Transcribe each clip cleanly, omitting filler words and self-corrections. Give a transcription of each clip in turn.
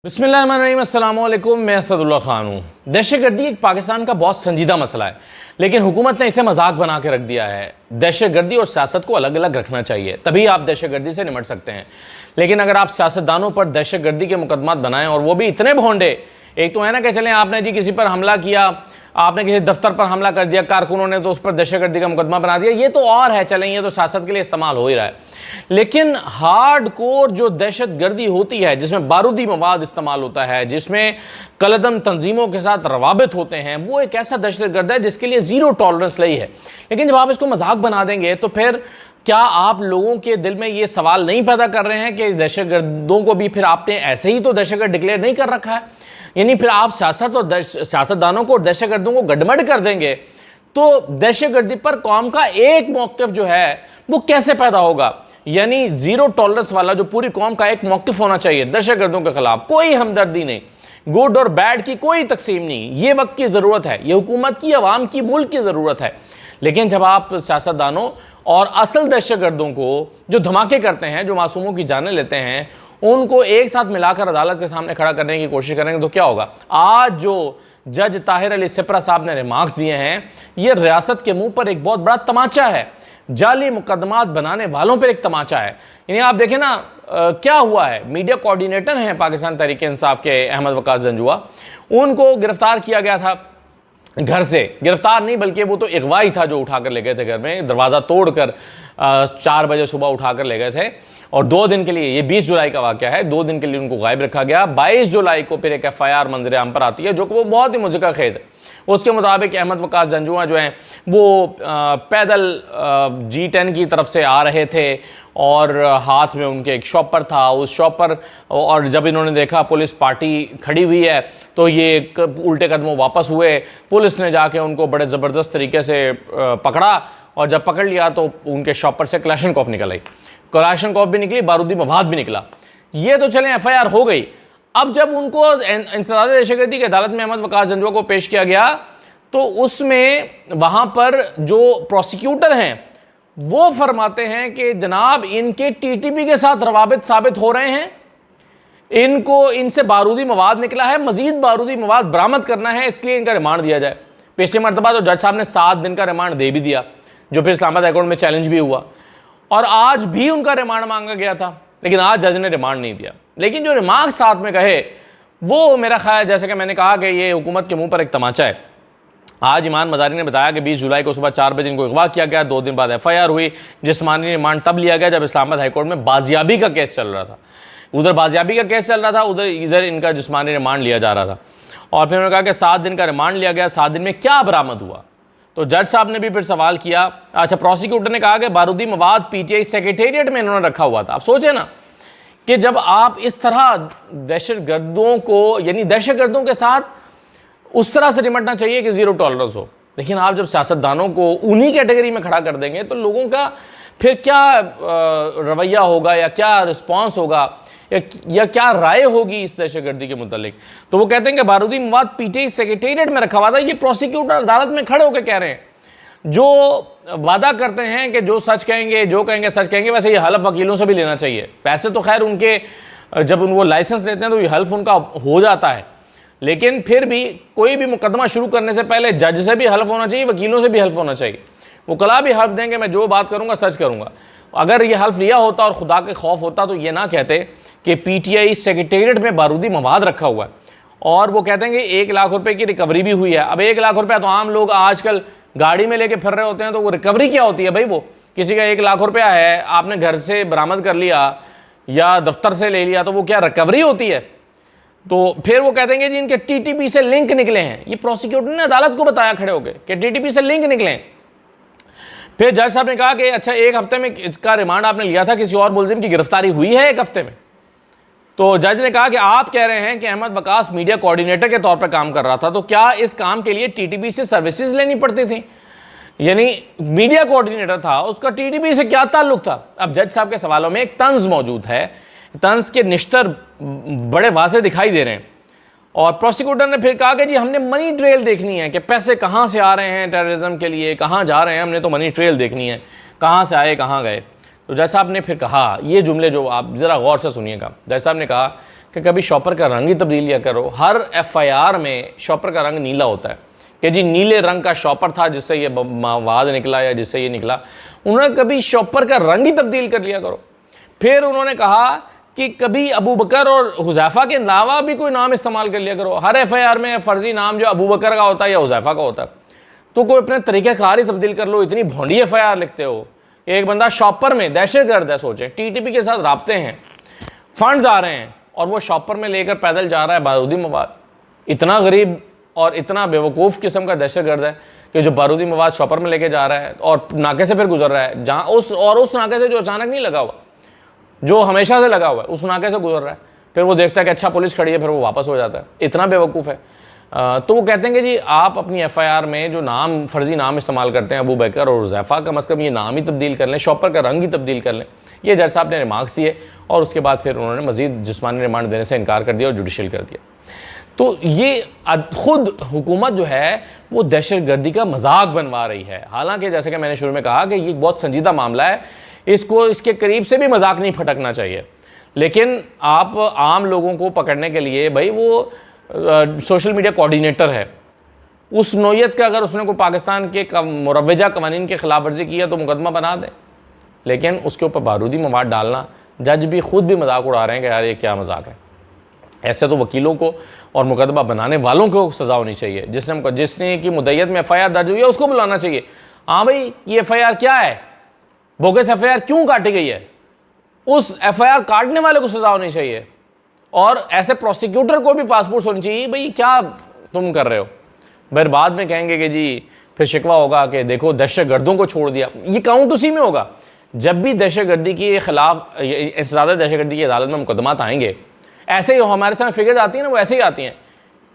बिस्मिल्लाहिर्रहमानिर्रहीम, अस्सलाम वालेकुम। मैं असदुल्ला खान हूँ। दहशतगर्दी एक पाकिस्तान का बहुत संजीदा मसला है, लेकिन हुकूमत ने इसे मजाक बना के रख दिया है। दहशतगर्दी और सियासत को अलग अलग रखना चाहिए, तभी आप दहशतगर्दी से निपट सकते हैं। लेकिन अगर आप सियासतदानों पर दहशतगर्दी के मुकदमात बनाएं, और वो भी इतने भोंडे, एक तो है ना कि चलें आपने जी किसी पर हमला किया, आपने किसी दफ्तर पर हमला कर दिया, कारकुनों ने तो उस पर दहशतगर्दी का मुकदमा बना दिया, ये तो और है, चलें ये तो सियासत के लिए इस्तेमाल हो ही रहा है। लेकिन हार्ड कोर जो दहशतगर्दी होती है, जिसमें बारूदी मवाद इस्तेमाल होता है, जिसमें कलदम तंजीमों के साथ रवाबित होते हैं, वो एक ऐसा दहशतगर्द है जिसके लिए ज़ीरो टॉलरेंस रही है। लेकिन जब आप इसको मजाक बना देंगे तो फिर क्या आप लोगों के दिल में ये सवाल नहीं पैदा कर रहे हैं कि दहशतगर्दों को भी फिर आपने ऐसे ही तो दहशतगर्द डिक्लेयर नहीं कर रखा है? यानी फिर आप सियासत और सियासतदानों को और दहशतगर्दों को गडमड कर देंगे तो दहशतगर्दी पर कौम का एक मौक़िफ़ जो है वो कैसे पैदा होगा? यानी ज़ीरो टॉलरेंस वाला जो पूरी कौम का एक मौक़िफ़ होना चाहिए दहशतगर्दों के खिलाफ, कोई हमदर्दी नहीं, गुड और बैड की कोई तकसीम नहीं। ये वक्त की ज़रूरत है, ये हुकूमत की, अवाम की, मुल्क की ज़रूरत है। लेकिन जब आप सियासतदानों और असल दहशतगर्दों को, जो धमाके करते हैं, जो मासूमों की जानें लेते हैं, उनको एक साथ मिलाकर अदालत के सामने खड़ा करने की कोशिश करेंगे तो क्या होगा? आज जो जज ताहिर अली सिपरा साहब ने रिमार्क्स दिए हैं, ये रियासत के मुंह पर एक बहुत बड़ा तमाचा है, जाली मुकदमात बनाने वालों पर एक तमाचा है। यानी आप देखें ना क्या हुआ है। मीडिया कोऑर्डिनेटर हैं पाकिस्तान तहरीक इंसाफ के अहमद वकास जंजुआ, उनको गिरफ्तार किया गया था घर से। गिरफ्तार नहीं बल्कि वो तो अगवा ही था जो उठाकर ले गए थे घर में, दरवाज़ा तोड़कर 4 बजे सुबह उठाकर ले गए थे। और 2 दिन के लिए, ये 20 जुलाई का वाक़या है, 2 दिन के लिए उनको गायब रखा गया। 22 जुलाई को फिर एक FIR मंजर आम पर आती है जो कि वो बहुत ही मुज़िका खेज़ है। उसके मुताबिक अहमद वकास जंजुआ जो हैं वो पैदल G10 की तरफ से आ रहे थे और हाथ में उनके एक शॉपर था। उस शॉपर, और जब इन्होंने देखा पुलिस पार्टी खड़ी हुई है तो ये उल्टे कदमों वापस हुए। पुलिस ने जाके उनको बड़े ज़बरदस्त तरीके से पकड़ा, और जब पकड़ लिया तो उनके शॉपर से क्लैशनकॉफ निकल आई, क्लैशनकॉफ भी निकली, बारूदी मवाद भी निकला। ये तो चलें FIR हो गई। अब जब उनको इंसदाद दहशतगर्दी की अदालत में अहमद वकास जंजुआ को पेश किया गया तो उसमें वहां पर जो प्रोसिक्यूटर हैं वो फरमाते हैं कि जनाब इनके TTP के साथ रवाबित साबित हो रहे हैं, इनसे बारूदी मवाद निकला है, मजीद बारूदी मवाद बरामद करना है, इसलिए इनका रिमांड दिया जाए। पिछली मरतबा तो जज साहब ने 7 दिन का रिमांड दे भी दिया, जो फिर इस्लामाबाद हाई कोर्ट में चैलेंज भी हुआ, और आज भी उनका रिमांड मांगा गया था, लेकिन आज जज ने रिमांड नहीं दिया। लेकिन जो रिमार्क साथ में कहे वो मेरा ख्याल, जैसे कि मैंने कहा कि ये हुकूमत के मुंह पर एक तमाचा है। आज ईमान मजारी ने बताया कि 20 जुलाई को सुबह 4 बजे इनको अगवा किया गया, 2 दिन बाद FIR हुई। जिस्मानी रिमांड तब लिया गया जब इस्लामाबाद हाई कोर्ट में बाजियाबी का केस चल रहा था। उधर बाजियाबी का केस चल रहा था, इधर इनका जिस्मानी रिमांड लिया जा रहा था। और फिर उन्होंने कहा कि 7 दिन का रिमांड लिया गया, 7 दिन में क्या बरामद हुआ? तो जज साहब ने भी फिर सवाल किया। अच्छा, प्रोसिक्यूटर ने कहा कि बारूदी मवाद PTI सेक्रेटेरिएट में इन्होंने रखा हुआ था। आप सोचे ना कि जब आप इस तरह दहशतगर्दों को, यानी दहशतगर्दों के साथ उस तरह से निपटना चाहिए कि ज़ीरो टॉलरेंस हो, लेकिन आप जब सियासतदानों को उन्हीं कैटेगरी में खड़ा कर देंगे तो लोगों का फिर क्या रवैया होगा, या क्या रिस्पॉन्स होगा, या क्या राय होगी इस दहशतगर्दी के मुतालिक? तो वो कहते हैं कि बारूदी मवाद PTI सेक्रेटेरिएट में रखा हुआ था। ये प्रोसिक्यूटर अदालत में खड़े होकर कह रहे हैं, जो वादा करते हैं कि जो सच कहेंगे, जो कहेंगे सच कहेंगे। वैसे ये हल्फ वकीलों से भी लेना चाहिए, पैसे तो खैर उनके, जब वो लाइसेंस लेते हैं तो ये हल्फ उनका हो जाता है, लेकिन फिर भी कोई भी मुकदमा शुरू करने से पहले जज से भी हल्फ होना चाहिए, वकीलों से भी हल्फ होना चाहिए। वकला भी हल्फ देंगे मैं जो बात करूंगा सच करूंगा। अगर ये हल्फ लिया होता और खुदा के खौफ होता तो ये ना कहते कि PTI सेक्रेटेरिएट में बारूदी मवाद रखा हुआ है। और वो कहते हैं कि 1 लाख रुपए की रिकवरी भी हुई है। अब 1 लाख रुपया तो आम लोग आजकल गाड़ी में लेके फिर रहे होते हैं, तो वो रिकवरी क्या होती है भाई? वो किसी का 1 लाख रुपया है, आपने घर से बरामद कर लिया या दफ्तर से ले लिया, तो वो क्या रिकवरी होती है? तो फिर वो कहते हैं कि जी इनके TTP से लिंक निकले हैं। ये प्रोसिक्यूटर ने अदालत को बताया खड़े होकर कि TTP से लिंक निकले हैं। फिर जज साहब ने कहा कि अच्छा, 1 हफ्ते में इसका रिमांड आपने लिया था, किसी और मुलजिम की गिरफ्तारी हुई है 1 हफ्ते में? तो जज ने कहा कि आप कह रहे हैं कि अहमद वकास मीडिया कोऑर्डिनेटर के तौर पर काम कर रहा था, तो क्या इस काम के लिए TTP से सर्विसेज लेनी पड़ती थी? यानी मीडिया कोऑर्डिनेटर था, उसका TTP से क्या ताल्लुक था? अब जज साहब के सवालों में एक तंज मौजूद है, तंज के निश्तर बड़े वाज़े दिखाई दे रहे हैं। और प्रोसिक्यूटर ने फिर कहा कि जी हमने मनी ट्रेल देखनी है कि पैसे कहाँ से आ रहे हैं टेररिज्म के लिए, कहाँ जा रहे हैं, हमने तो मनी ट्रेल देखनी है, कहाँ से आए कहाँ गए। तो जज साहब ने फिर कहा, ये जुमले जो आप ज़रा गौर से सुनिएगा, जज साहब ने कहा कि कभी शॉपर का रंग ही तब्दील किया करो। हर FIR में शॉपर का रंग नीला होता है कि जी नीले रंग का शॉपर था जिससे ये मवाद निकला या जिससे ये निकला। उन्होंने कभी शॉपर का रंग ही तब्दील कर लिया करो। फिर उन्होंने कहा कि कभी अबू बकर और हुज़ैफ़ा के अलावा भी कोई नाम इस्तेमाल कर लिया करो। हर FIR में फ़र्जी नाम जो अबू बकर का होता है या हुज़ैफ़ा का होता है, तो कोई अपने तरीक़ेकार ही तब्दील कर लो। इतनी भोंडी FIR लिखते हो। एक बंदा शॉपर में दहशतगर्द है, सोचें TTP के साथ राब्ते हैं, फंड्स आ रहे हैं और वो शॉपर में लेकर पैदल जा रहा है बारूदी मवाद। इतना गरीब और इतना बेवकूफ़ किस्म का दहशतगर्द है कि जो बारूदी मवाद शॉपर में लेके जा रहा है और नाके से फिर गुजर रहा है, जहाँ उस नाके से जो अचानक नहीं लगा हुआ, जो हमेशा से लगा हुआ है, उस नाके से गुजर रहा है। फिर वो देखता है कि अच्छा पुलिस खड़ी है, फिर वो वापस हो जाता है। इतना बेवकूफ़ है। तो वो कहते हैं कि जी आप अपनी FIR में जो नाम फ़र्ज़ी नाम इस्तेमाल करते हैं अबू बकर और हुज़ैफ़ा, कम अज़ कम ये नाम ही तब्दील कर लें, शॉपर का रंग ही तब्दील कर लें। ये जज साहब ने रिमार्क्स दिए और उसके बाद फिर उन्होंने मज़ीद जिस्मानी रिमांड देने से इनकार कर दिया और जुडिशल कर दिया। तो ये खुद हुकूमत जो है वो दहशतगर्दी का मजाक बनवा रही है। हालांकि जैसे कि मैंने शुरू में कहा कि ये बहुत संजीदा मामला है, इसको इसके करीब से भी मजाक नहीं फटकना चाहिए। लेकिन आप आम लोगों को पकड़ने के लिए, भाई वो सोशल मीडिया कोऑर्डिनेटर है, उस नौयत का अगर उसने कोई पाकिस्तान के मुरव्वजा कवानीन की खिलाफ वर्जी की है तो मुकदमा बना दें। लेकिन उसके ऊपर बारूदी मवाद डालना, जज भी खुद भी मजाक उड़ा रहे हैं कि यार ये क्या मजाक है। ऐसे तो वकीलों को और मुकदमा बनाने वालों को सज़ा होनी चाहिए। जिसने की मुद्दत में FIR दर्ज हुई है उसको बुलाना चाहिए। हाँ भाई, ये FIR क्या है, बोगस FIR क्यों काटी गई है, उस FIR काटने वाले को सज़ा होनी चाहिए। और ऐसे प्रोसिक्यूटर को भी पासपोर्ट होनी चाहिए। भाई क्या तुम कर रहे हो। फिर बाद में कहेंगे कि जी फिर शिकवा होगा कि देखो दहशतगर्दों को छोड़ दिया। ये काउंट उसी में होगा जब भी दहशतगर्दी के खिलाफ इंसदाद दहशतगर्दी की अदालत में मुकदमात आएंगे। ऐसे ही हमारे साथ फिगर्स आती हैं ना, वो ऐसे ही आती हैं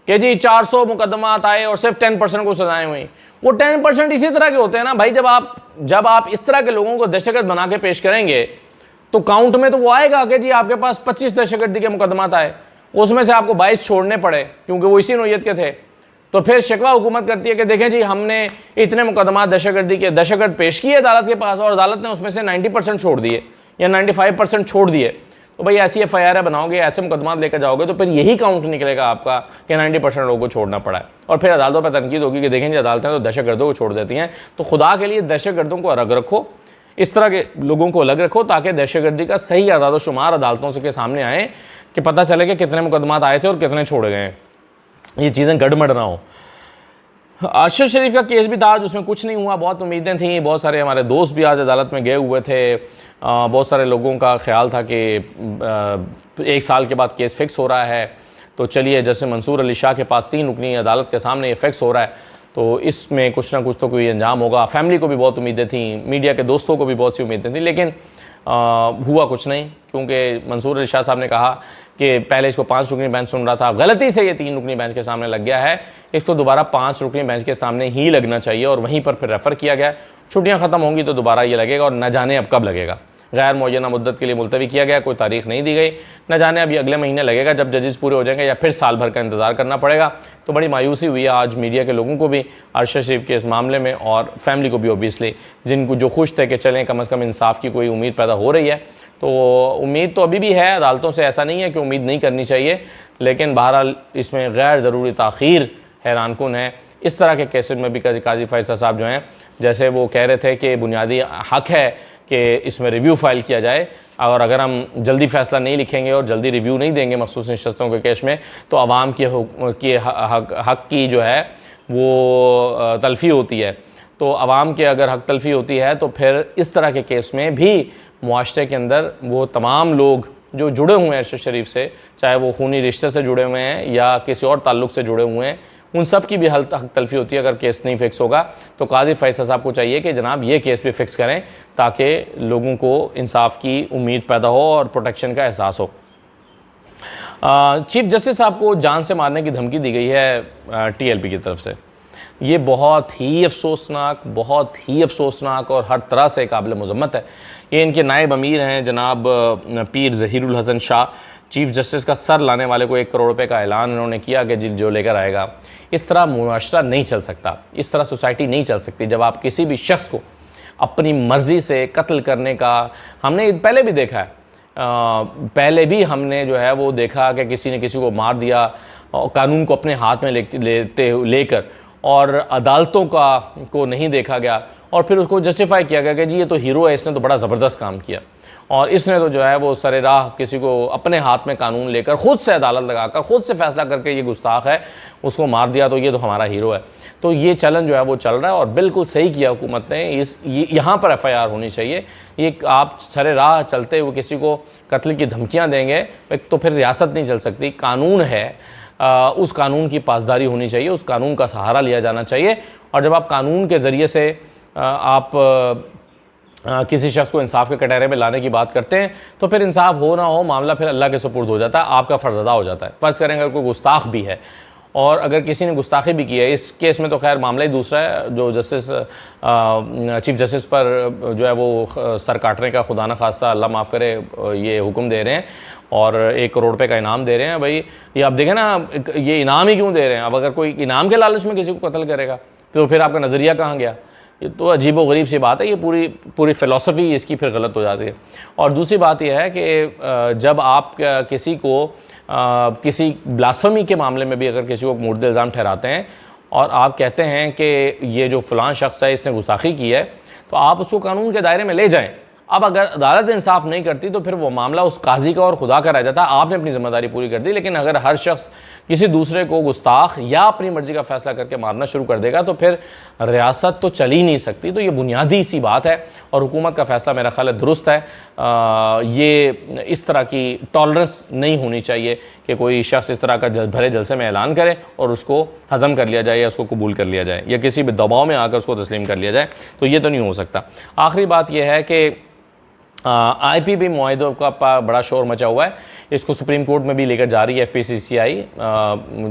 कि जी 400 मुकदमात आए और सिर्फ 10% को सजाएं हुई। वो 10% इसी तरह के होते हैं ना भाई। जब आप इस तरह के लोगों को दहशतगर्द बना के पेश करेंगे तो काउंट में तो वो आएगा कि जी आपके पास 25 दहशतगर्दी के मुकदमात आए, उसमें से आपको 22 छोड़ने पड़े क्योंकि वो इसी नौयत के थे। तो फिर शिकवा हुकूमत करती है कि देखें जी हमने इतने मुकदमात दहशतगर्दी के दहशतगर्द पेश किए अदालत के पास और अदालत ने उसमें से 90% छोड़ दिए या 95% छोड़ दिए। तो भाई ऐसी FIR बनाओगे, ऐसे मुकदमात लेकर जाओगे तो फिर यही काउंट निकलेगा आपका कि 90% लोगों को छोड़ना पड़ा है। और फिर अदालतों पर तनकीद होगी कि देखें जी अदालतें तो दहशतगर्दों को छोड़ देती हैं। तो खुदा के लिए दहशतगर्दों को अलग रखो, इस तरह के लोगों को अलग रखो ताकि दहशतगर्दी का सही आदाद शुमार अदालतों के सामने आए कि पता चले कि कितने मुकदमात आए थे और कितने छोड़े गए हैं, ये चीज़ें गड़बड़ ना हो। अरशद शरीफ का केस भी था आज, उसमें कुछ नहीं हुआ। बहुत उम्मीदें थीं, बहुत सारे हमारे दोस्त भी आज अदालत में गए हुए थे। बहुत सारे लोगों का ख्याल था कि 1 साल के बाद केस फिक्स हो रहा है, तो चलिए जैसे मंसूर अली शाह के पास 3 रुकनी अदालत के सामने ये फिक्स हो रहा है तो इसमें कुछ ना कुछ तो कोई अंजाम होगा। फैमिली को भी बहुत उम्मीदें थीं, मीडिया के दोस्तों को भी बहुत सी उम्मीदें थी, लेकिन हुआ कुछ नहीं क्योंकि मंसूर अली शाह साहब ने कहा कि पहले इसको 5 रुकनी बेंच सुन रहा था, गलती से ये 3 रुकनी बेंच के सामने लग गया है, इसको दोबारा 5 रुकनी बेंच के सामने ही लगना चाहिए और वहीं पर फिर रेफ़र किया गया। छुट्टियां ख़त्म होंगी तो दोबारा ये लगेगा और न जाने अब कब लगेगा। गैर मुअय्यना मुद्दत के लिए मुलतवी किया गया, कोई तारीख नहीं दी गई, न जाने अब ये अगले महीने लगेगा जब जजेस पूरे हो जाएंगे या फिर साल भर का इंतज़ार करना पड़ेगा। तो बड़ी मायूसी हुई है आज मीडिया के लोगों को भी अरशद शरीफ के इस मामले में और फैमिली को भी ऑब्वियसली, जिनको जो खुश थे कि चलें कम अज़ कम इंसाफ की कोई उम्मीद पैदा हो रही है। तो उम्मीद तो अभी भी है अदालतों से, ऐसा नहीं है कि उम्मीद नहीं करनी चाहिए, लेकिन बहरहाल इसमें गैर ज़रूरी ताख़ीर हैरानकुन है। इस तरह के केसेस में भी काजी फैसल साहब जो हैं, जैसे वो कह रहे थे कि बुनियादी हक़ है कि इसमें रिव्यू फ़ाइल किया जाए और अगर हम जल्दी फ़ैसला नहीं लिखेंगे और जल्दी रिव्यू नहीं देंगे मखसूस नशस्तों के केस में तो आवाम के हक़ की जो है वो तलफ़ी होती है। तो आवाम के अगर हक़ तलफ़ी होती है तो फिर इस तरह के केस में भी मुआशरे के अंदर वो तमाम लोग जो जुड़े हुए हैं अरशद शरीफ से, चाहे वो खूनी रिश्ते से जुड़े हुए हैं या किसी और ताल्लुक़ से जुड़े हुए हैं, उन सब की भी हक तलफ़ी होती है। अगर केस नहीं फ़िक्स होगा तो काजी फैसल साहब को चाहिए कि जनाब ये केस भी फ़िक्स करें ताकि लोगों को इंसाफ की उम्मीद पैदा हो और प्रोटेक्शन का एहसास हो। चीफ जस्टिस साहब को जान से मारने की धमकी दी गई है TLP की तरफ से। ये बहुत ही अफसोसनाक और हर तरह से काबिल मज़म्मत है। ये इनके नायब अमीर हैं जनाब पीर ज़हीरुल हसन शाह, चीफ जस्टिस का सर लाने वाले को 1 करोड़ रुपए का ऐलान उन्होंने किया कि जो लेकर आएगा। इस तरह मुआशरा नहीं चल सकता, इस तरह सोसाइटी नहीं चल सकती जब आप किसी भी शख्स को अपनी मर्ज़ी से कत्ल करने का, हमने पहले भी देखा है पहले भी हमने जो है वो देखा कि किसी ने किसी को मार दिया और कानून को अपने हाथ में लेकर और अदालतों को नहीं देखा गया और फिर उसको जस्टिफाई किया गया कि जी ये तो हीरो है, इसने तो बड़ा ज़बरदस्त काम किया और इसने तो जो है वो सरेराह किसी को अपने हाथ में कानून लेकर ख़ुद से अदालत लगाकर ख़ुद से फैसला करके ये गुस्ताख है उसको मार दिया, तो ये तो हमारा हीरो है। तो ये चलन जो है वो चल रहा है और बिल्कुल सही किया हुकूमत ने। यहाँ पर FIR होनी चाहिए। ये आप सरेराह चलते हुए किसी को कत्ल की धमकियाँ देंगे तो फिर रियासत नहीं चल सकती। कानून है, उस कानून की पासदारी होनी चाहिए, उस कानून का सहारा लिया जाना चाहिए। और जब आप कानून के ज़रिए से आप किसी शख्स को इंसाफ के कटहरे में लाने की बात करते हैं तो फिर इंसाफ हो ना हो मामला फिर अल्लाह के सुपुर्द हो जाता है, आपका फ़र्ज़ अदा हो जाता है। फ़र्ज़ करें अगर कोई गुस्ताख भी है और अगर किसी ने गुस्ताखी भी की है, इस केस में तो खैर मामला ही दूसरा है, जो जस्टिस चीफ जस्टिस पर जो है वो सर काटने का खुदा न खास्ता अल्लाह माफ़ करे ये हुक्म दे रहे हैं और 1 करोड़ रुपए का इनाम दे रहे हैं। भाई ये आप देखें ना, ये इनाम ही क्यों दे रहे हैं? अब अगर कोई इनाम के लालच में किसी को कत्ल करेगा तो फिर आपका नज़रिया कहाँ गया? ये तो अजीब व गरीब सी बात है। ये पूरी फ़िलासफ़ी इसकी फिर गलत हो जाती है। और दूसरी बात यह है कि जब आप किसी को किसी ब्लास्फेमी के मामले में भी अगर किसी को मुर्द इल्ज़ाम ठहराते हैं और आप कहते हैं कि ये जो फ़लाँ शख्स है इसने गुस्ताखी की है, तो आप उसको कानून के दायरे में ले जाएं। अब अगर अदालत इंसाफ नहीं करती तो फिर वो मामला उस काजी का और खुदा का रह जाता है। आपने अपनी ज़िम्मेदारी पूरी कर दी, लेकिन अगर हर शख्स किसी दूसरे को गुस्ताख या अपनी मर्ज़ी का फ़ैसला करके मारना शुरू कर देगा तो फिर रियासत तो चल ही नहीं सकती। तो ये बुनियादी सी बात है और हुकूमत का फ़ैसला मेरा ख़्याल है दुरुस्त है। ये इस तरह की टॉलरेंस नहीं होनी चाहिए कि कोई शख्स इस तरह का भरे जलसे में ऐलान करे और उसको हज़म कर लिया जाए या उसको कबूल कर लिया जाए या किसी भी दबाव में आकर उसको तस्लीम कर लिया जाए। तो ये तो नहीं हो सकता। आखिरी बात यह है कि IPP मुआहिदों का बड़ा शोर मचा हुआ है। इसको सुप्रीम कोर्ट में भी लेकर जा रही है FPCCI।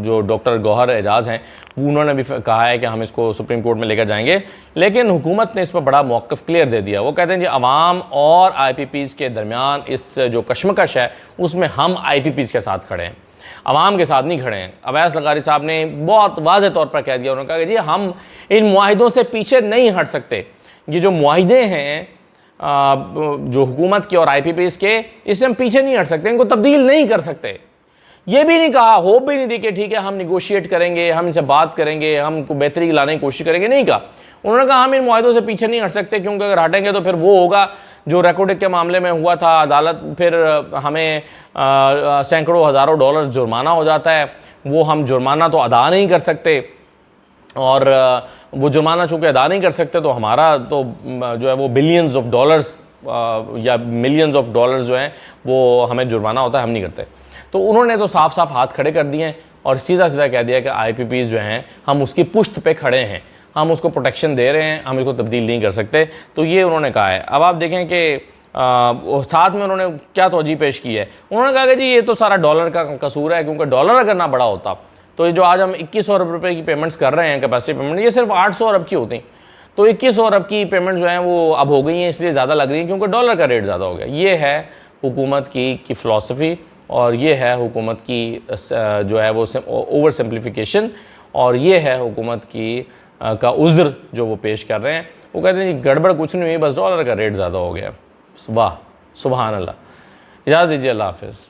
जो डॉक्टर गौहर एजाज़ हैं उन्होंने भी कहा है कि हम इसको सुप्रीम कोर्ट में लेकर जाएंगे, लेकिन हुकूमत ने इस पर बड़ा मौक़िफ़ क्लियर दे दिया। वो कहते हैं जी अवाम और IPPs के दरमियान इस जो कशमकश है उसमें हम IPPs के साथ खड़े हैं, अवाम के साथ नहीं खड़े हैं। अवैस लगारी साहब ने बहुत वाज़ेह तौर पर कह दिया, उन्होंने कहा कि जी हम इन मुआहिदों से पीछे नहीं हट सकते। ये जो मुआहिदे हैं जो हुकूमत के और IPPs के, इससे हम पीछे नहीं हट सकते, इनको तब्दील नहीं कर सकते। ये भी नहीं कहा, होप भी नहीं दी कि ठीक है हम निगोशिएट करेंगे, हम इनसे बात करेंगे, हम को बेहतरी लाने की कोशिश करेंगे, नहीं कहा। उन्होंने कहा हम इन मुआहिदों से पीछे नहीं हट सकते क्योंकि अगर हटेंगे तो फिर वो होगा जो रेकोर्डिक के मामले में हुआ था। अदालत फिर हमें सैकड़ों हज़ारों डॉलर जुर्माना हो जाता है, वो हम जुर्माना तो अदा नहीं कर सकते और वो जुर्माना चूँकि अदा नहीं कर सकते तो हमारा तो जो है वो बिलियंस ऑफ डॉलर्स या मिलियंस ऑफ डॉलर्स जो हैं वो हमें जुर्माना होता है, हम नहीं करते। तो उन्होंने तो साफ साफ हाथ खड़े कर दिए हैं और सीधा सीधा कह दिया कि IPPs जो हैं हम उसकी पुश्त पे खड़े हैं, हम उसको प्रोटेक्शन दे रहे हैं, हम इसको तब्दील नहीं कर सकते। तो ये उन्होंने कहा है। अब आप देखें कि साथ में उन्होंने क्या तौजीह पेश की है। उन्होंने कहा कि जी ये तो सारा डॉलर का कसूर है, क्योंकि डॉलर अगर ना बड़ा होता तो ये जो आज हम 2100 अरब रुपये की पेमेंट्स कर रहे हैं कैपेसिटी पेमेंट, ये सिर्फ 800 अरब की होती। तो 2100 अरब की पेमेंट जो हैं वो अब हो गई हैं, इसलिए ज़्यादा लग रही हैं क्योंकि डॉलर का रेट ज़्यादा हो गया। ये है हुकूमत की फ़िलासफ़ी और ये है हुकूमत की जो है वो ओवर सिम्प्लिफिकेशन और ये है हुकूमत की का उज़्र जो वो पेश कर रहे हैं। वो कहते हैं जी गड़बड़ कुछ नहीं हुई, बस डॉलर का रेट ज़्यादा हो गया। वाह सुबहान अल्लाह। इजाज़त दीजिए, अल्लाह हाफ़िज़।